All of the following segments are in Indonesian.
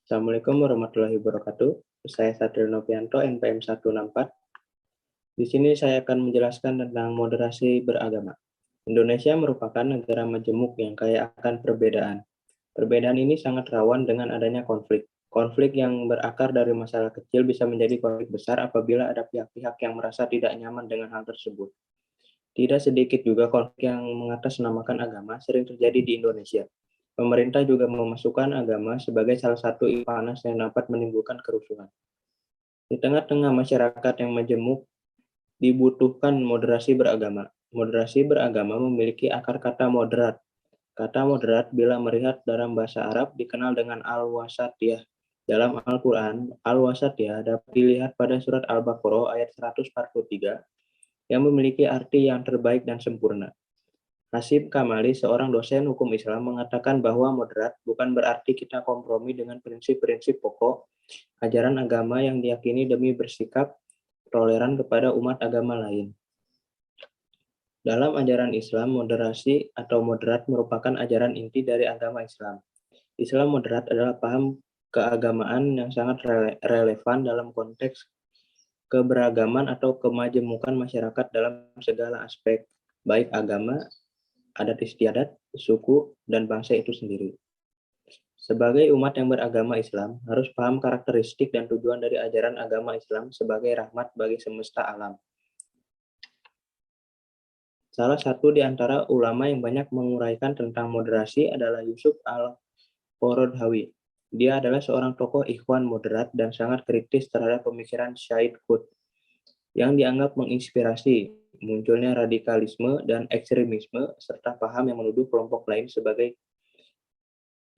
Assalamualaikum warahmatullahi wabarakatuh. Saya Satrio Novianto, NPM 164. Di sini saya akan menjelaskan tentang moderasi beragama. Indonesia merupakan negara majemuk yang kaya akan perbedaan. Perbedaan ini sangat rawan dengan adanya konflik. Konflik yang berakar dari masalah kecil bisa menjadi konflik besar apabila ada pihak-pihak yang merasa tidak nyaman dengan hal tersebut. Tidak sedikit juga konflik yang mengatasnamakan agama sering terjadi di Indonesia. Pemerintah juga memasukkan agama sebagai salah satu isu panas yang dapat menimbulkan kerusuhan. Di tengah-tengah masyarakat yang majemuk, dibutuhkan moderasi beragama. Moderasi beragama memiliki akar kata moderat. Kata moderat bila melihat dalam bahasa Arab dikenal dengan al-wasatiyah. Dalam Al-Quran, al-wasatiyah dapat dilihat pada surat Al-Baqarah ayat 143 yang memiliki arti yang terbaik dan sempurna. Hasyim Kamali, seorang dosen hukum Islam, mengatakan bahwa moderat bukan berarti kita kompromi dengan prinsip-prinsip pokok ajaran agama yang diyakini demi bersikap toleran kepada umat agama lain. Dalam ajaran Islam, moderasi atau moderat merupakan ajaran inti dari agama Islam. Islam moderat adalah paham keagamaan yang sangat relevan dalam konteks keberagaman atau kemajemukan masyarakat dalam segala aspek, baik agama, adat istiadat, suku, dan bangsa itu sendiri. Sebagai umat yang beragama Islam, harus paham karakteristik dan tujuan dari ajaran agama Islam sebagai rahmat bagi semesta alam. Salah satu di antara ulama yang banyak menguraikan tentang moderasi adalah Yusuf al-Qaradawi. Dia adalah seorang tokoh ikhwan moderat dan sangat kritis terhadap pemikiran Syed Qutb yang dianggap menginspirasi munculnya radikalisme dan ekstremisme serta paham yang menuduh kelompok lain sebagai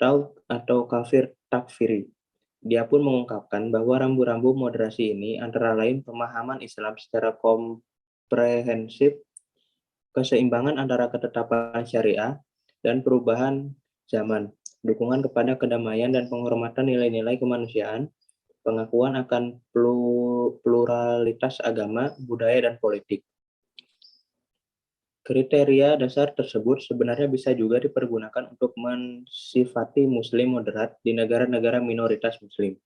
taut atau kafir takfiri. Dia pun mengungkapkan bahwa rambu-rambu moderasi ini antara lain pemahaman Islam secara komprehensif, keseimbangan antara ketetapan syariah dan perubahan zaman, dukungan kepada kedamaian dan penghormatan nilai-nilai kemanusiaan, pengakuan akan pluralitas agama, budaya, dan politik. Kriteria dasar tersebut sebenarnya bisa juga dipergunakan untuk mensifati Muslim moderat di negara-negara minoritas Muslim.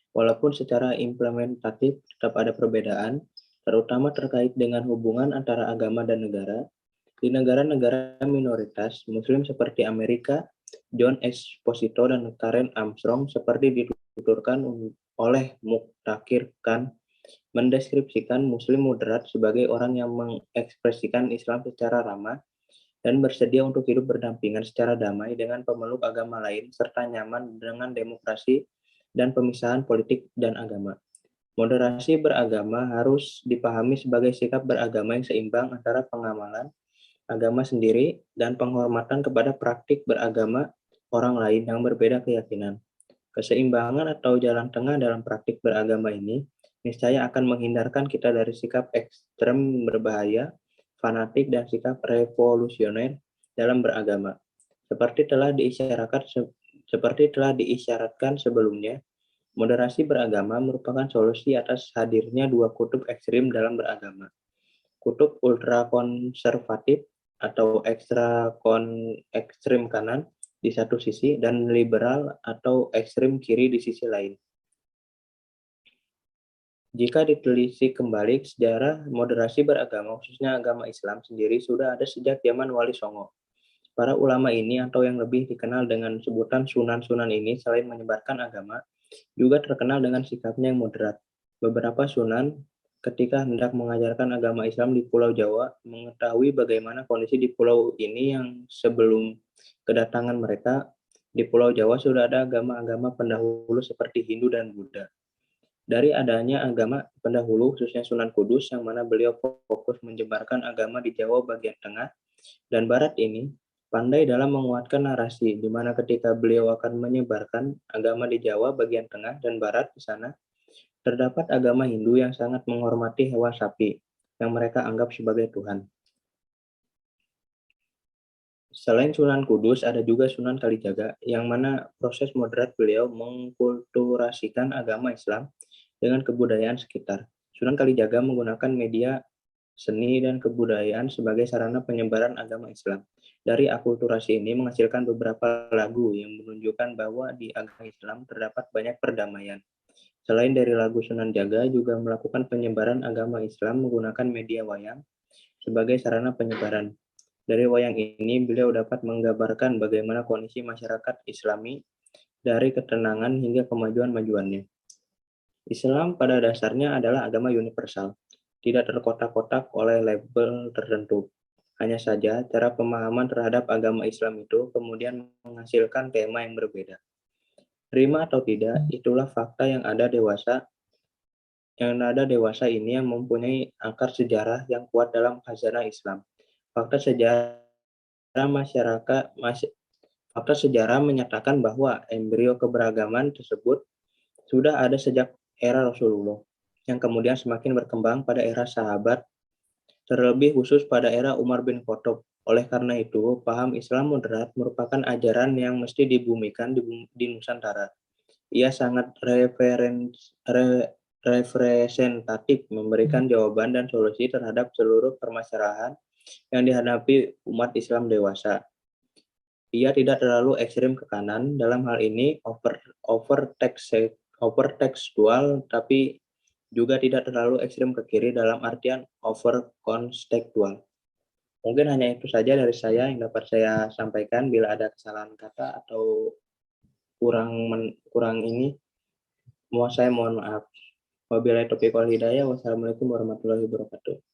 Walaupun secara implementatif tetap ada perbedaan, terutama terkait dengan hubungan antara agama dan negara, di negara-negara minoritas Muslim seperti Amerika, John Esposito dan Karen Armstrong seperti dituturkan oleh Muqtakir Khan mendeskripsikan Muslim moderat sebagai orang yang mengekspresikan Islam secara ramah dan bersedia untuk hidup berdampingan secara damai dengan pemeluk agama lain serta nyaman dengan demokrasi dan pemisahan politik dan agama. Moderasi beragama harus dipahami sebagai sikap beragama yang seimbang antara pengamalan agama sendiri dan penghormatan kepada praktik beragama orang lain yang berbeda keyakinan. Keseimbangan atau jalan tengah dalam praktik beragama ini niscaya akan menghindarkan kita dari sikap ekstrem berbahaya, fanatik, dan sikap revolusioner dalam beragama. Seperti telah diisyaratkan sebelumnya, moderasi beragama merupakan solusi atas hadirnya dua kutub ekstrim dalam beragama. Kutub ultrakonservatif atau ekstrim kanan di satu sisi dan liberal atau ekstrim kiri di sisi lain. Jika ditelisik kembali sejarah moderasi beragama, khususnya agama Islam sendiri sudah ada sejak zaman Wali Songo. Para ulama ini atau yang lebih dikenal dengan sebutan sunan-sunan ini selain menyebarkan agama, juga terkenal dengan sikapnya yang moderat. Beberapa sunan ketika hendak mengajarkan agama Islam di Pulau Jawa, mengetahui bagaimana kondisi di pulau ini yang sebelum kedatangan mereka di Pulau Jawa sudah ada agama-agama pendahulu seperti Hindu dan Buddha. Dari adanya agama pendahulu, khususnya Sunan Kudus, yang mana beliau fokus menyebarkan agama di Jawa bagian tengah dan barat ini, pandai dalam menguatkan narasi, di mana ketika beliau akan menyebarkan agama di Jawa bagian tengah dan barat di sana, terdapat agama Hindu yang sangat menghormati hewan sapi, yang mereka anggap sebagai Tuhan. Selain Sunan Kudus, ada juga Sunan Kalijaga, yang mana proses moderat beliau mengkulturasikan agama Islam dengan kebudayaan sekitar. Sunan Kalijaga menggunakan media seni dan kebudayaan sebagai sarana penyebaran agama Islam. Dari akulturasi ini menghasilkan beberapa lagu yang menunjukkan bahwa di agama Islam terdapat banyak perdamaian. Selain dari lagu Sunan Jaga, juga melakukan penyebaran agama Islam menggunakan media wayang sebagai sarana penyebaran. Dari wayang ini, beliau dapat menggambarkan bagaimana kondisi masyarakat Islami dari ketenangan hingga kemajuan-majuannya. Islam pada dasarnya adalah agama universal, tidak terkotak-kotak oleh label tertentu. Hanya saja, cara pemahaman terhadap agama Islam itu kemudian menghasilkan tema yang berbeda. Terima atau tidak, itulah fakta yang ada dewasa ini yang mempunyai akar sejarah yang kuat dalam khazanah Islam. Fakta sejarah masyarakat mas- Fakta sejarah menyatakan bahwa embrio keberagaman tersebut sudah ada sejak era Rasulullah, yang kemudian semakin berkembang pada era sahabat, terlebih khusus pada era Umar bin Khattab. Oleh karena itu, paham Islam moderat merupakan ajaran yang mesti dibumikan di Nusantara. Ia sangat representatif, memberikan jawaban dan solusi terhadap seluruh permasalahan yang dihadapi umat Islam dewasa. Ia tidak terlalu ekstrim ke kanan, dalam hal ini overtekstual, tapi juga tidak terlalu ekstrim ke kiri dalam artian overkontekstual. Mungkin hanya itu saja dari saya yang dapat saya sampaikan. Bila ada kesalahan kata atau kurang ini, saya mohon maaf. Wabillahi taufiq wal hidayah. Wassalamualaikum warahmatullahi wabarakatuh.